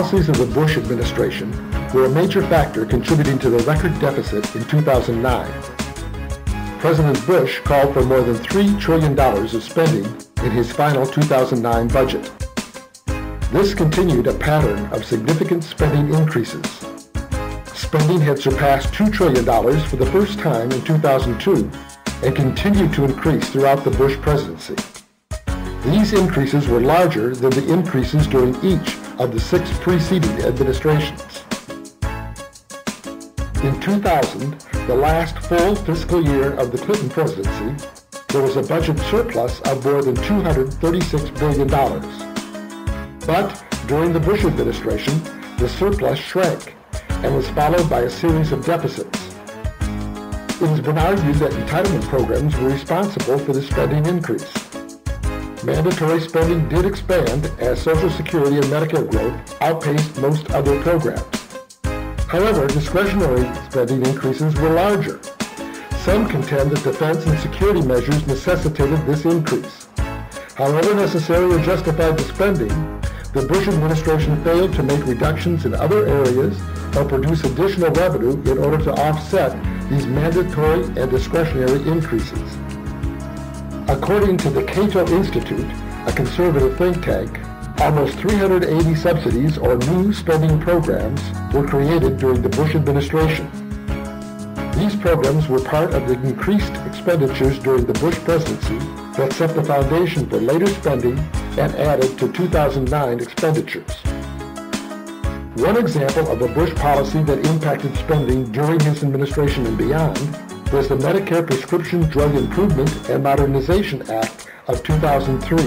policies of the Bush administration were a major factor contributing to the record deficit in 2009. President Bush called for more than $3 trillion of spending in his final 2009 budget. This continued a pattern of significant spending increases. Spending had surpassed $2 trillion for the first time in 2002 and continued to increase throughout the Bush presidency. These increases were larger than the increases during each of the 6 preceding administrations. In 2000, the last full fiscal year of the Clinton presidency, there was a budget surplus of more than $236 billion. But during the Bush administration, the surplus shrank and was followed by a series of deficits. It has been argued that entitlement programs were responsible for the spending increase. Mandatory spending did expand as Social Security and Medicare growth outpaced most other programs. However, discretionary spending increases were larger. Some contend that defense and security measures necessitated this increase. However necessary or justified the spending, the Bush administration failed to make reductions in other areas or produce additional revenue in order to offset these mandatory and discretionary increases. According to the Cato Institute, a conservative think tank, almost 380 subsidies or new spending programs were created during the Bush administration. These programs were part of the increased expenditures during the Bush presidency that set the foundation for later spending and added to 2009 expenditures. One example of a Bush policy that impacted spending during his administration and beyond was the Medicare Prescription Drug Improvement and Modernization Act of 2003.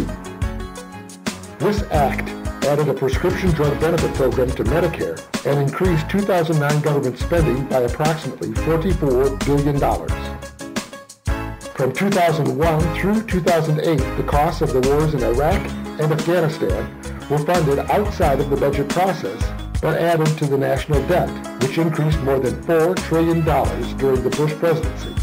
This act added a prescription drug benefit program to Medicare and increased 2009 government spending by approximately $44 billion. From 2001 through 2008, the costs of the wars in Iraq and Afghanistan were funded outside of the budget process, but added to the national debt, which increased more than $4 trillion during the Bush presidency.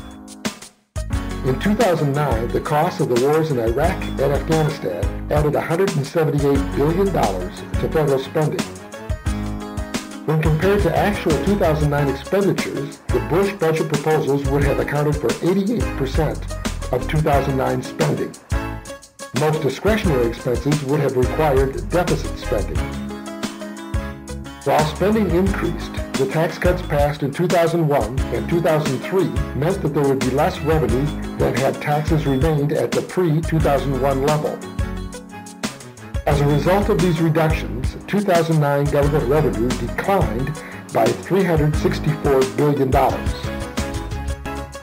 In 2009, the costs of the wars in Iraq and Afghanistan added $178 billion to federal spending. When compared to actual 2009 expenditures, the Bush budget proposals would have accounted for 88% of 2009 spending. Most discretionary expenses would have required deficit spending. While spending increased, the tax cuts passed in 2001 and 2003 meant that there would be less revenue than had taxes remained at the pre-2001 level. As a result of these reductions, 2009 government revenue declined by $364 billion.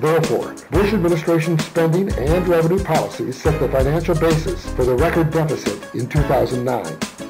Therefore, Bush administration spending and revenue policies set the financial basis for the record deficit in 2009.